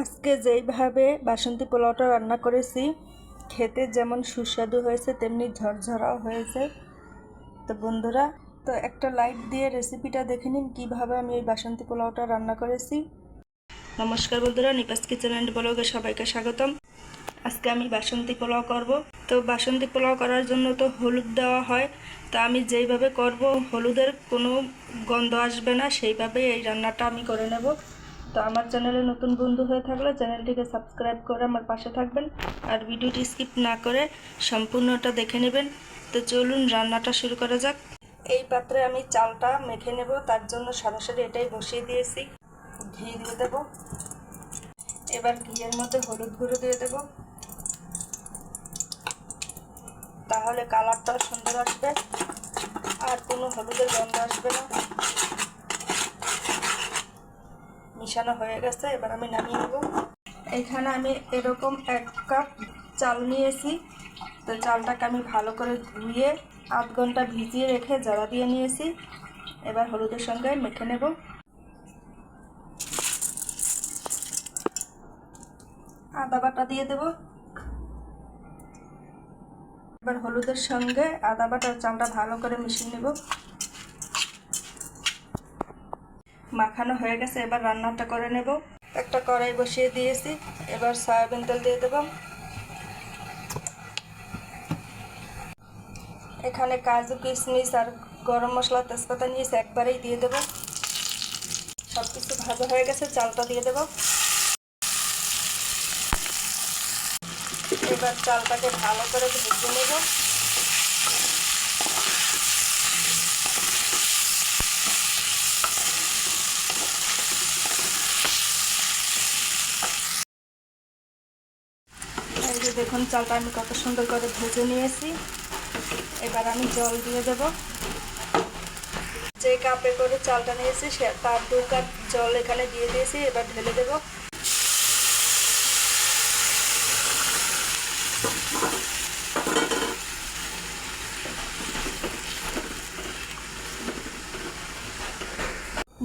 আজকে যেইভাবে বাসন্তী পোলাওটা রান্না করেছি খেতে যেমন সুস্বাদু হয়েছে তেমনি ঝরঝরাও হয়েছে। তো বন্ধুরা, তো একটা লাইক দিয়ে রেসিপিটা দেখে নিন কীভাবে আমি এই বাসন্তী পোলাওটা রান্না করেছি। নমস্কার বন্ধুরা, নিপাস কিচেন অ্যান্ড ব্লগে সবাইকে স্বাগতম। আজকে আমি বাসন্তী পোলাও করব। তো বাসন্তী পোলাও করার জন্য তো হলুদ দেওয়া হয়, তো আমি যেইভাবে করব হলুদের কোনো গন্ধ আসবে না সেইভাবে এই রান্নাটা আমি করে নেব। তো আমার চ্যানেলে নতুন বন্ধু হয়ে থাকলে চ্যানেলটিকে সাবস্ক্রাইব করে আমার পাশে থাকবেন আর ভিডিওটি স্কিপ না করে সম্পূর্ণটা দেখে নেবেন। তো চলুন রান্নাটা শুরু করা যাক। এই পাত্রে আমি চালটা মেখে নেব, তার জন্য সরাসরি এটাই বসিয়ে দিয়েছি। ঘি দিয়ে দেব, এবার ঘিয়ের মধ্যে হলুদ গুঁড়ো দিয়ে দেব, তাহলে কালারটাও সুন্দর আসবে আর কোনো হলুদের গন্ধ আসবে না। মিশানো হয়ে গেছে, এবার আমি নামিয়ে নেব। এখানে আমি এরকম 1 কাপ চাল নিয়েছি। তো চালটাকে আমি ভালো করে ধুয়ে আধ ঘন্টা ভিজিয়ে রেখে জারা দিয়ে নিয়েছি। এবার হলুদের সঙ্গে মেখে নেব। আদা বাটা দিয়ে দেব। এবার হলুদের সঙ্গে আদা বাটার চালটা ভালো করে মিশিয়ে নেব। মাখানো হয়ে গেছে, এবার রান্নাটা করে নেব। একটা কড়াই বসিয়ে দিয়েছি, এবার সয়াবিন তেল দিয়ে দেব। এখানে কাজু কিশমিশ আর গরম মশলা তেজপাতা নিয়েছি, একবারেই দিয়ে দেব। সব কিছু ভাজা হয়ে গেছে, চালটা দিয়ে দেব। এবার চালটাকে ভালো করে ভেজে নেব। এই যে দেখুন চালটা আমি কত সুন্দর করে ভেজে নিয়েছি। এবার আমি জল দিয়ে দেব। যে কাপে করে চালটা নিয়েছি সে তার 2 কাপ জল এখানে দিয়ে দিয়েছি, এবার ঢেলে দেব।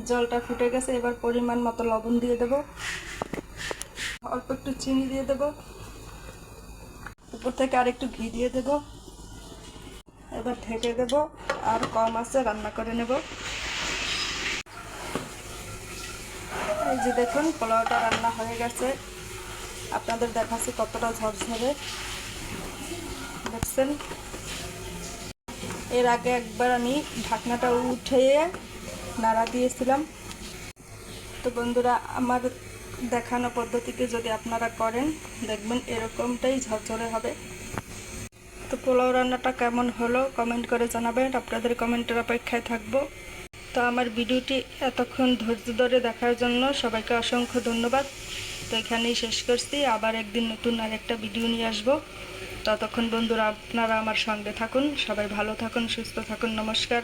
জলটা ফুটে গেছে, এবার পরিমাণ মতো লবণ দিয়ে দেব, অল্প একটু চিনি দিয়ে দেব, উপর থেকে আর একটু ঘি দিয়ে দেব। এবার ঢেকে দেব আর কম আঁচে রান্না করে নেব। এই যে দেখুন পোলাওটা রান্না হয়ে গেছে, আপনাদের দেখাচ্ছি কতটা ঝরঝরে, দেখছেন। এর আগে একবার আমি ঢাকনাটা উঠিয়ে নাড়া দিয়েছিলাম। তো বন্ধুরা, আমার দেখানো পদ্ধতিতে যদি আপনারা করেন দেখবেন এরকমটাই ঝরঝরে হবে। তো পোলাও রান্নাটা কেমন হলো কমেন্ট করে জানাবেন, আপনাদের কমেন্টের অপেক্ষায় থাকবো। তো আমার ভিডিওটি এতক্ষণ ধৈর্য ধরে দেখার জন্য সবাইকে অসংখ্য ধন্যবাদ। তো এখানেই শেষ করছি, আবার একদিন নতুন আরেকটা ভিডিও নিয়ে আসবো। ততক্ষণ বন্ধুরা আপনারা আমার সঙ্গে থাকুন, সবাই ভালো থাকুন, সুস্থ থাকুন, নমস্কার।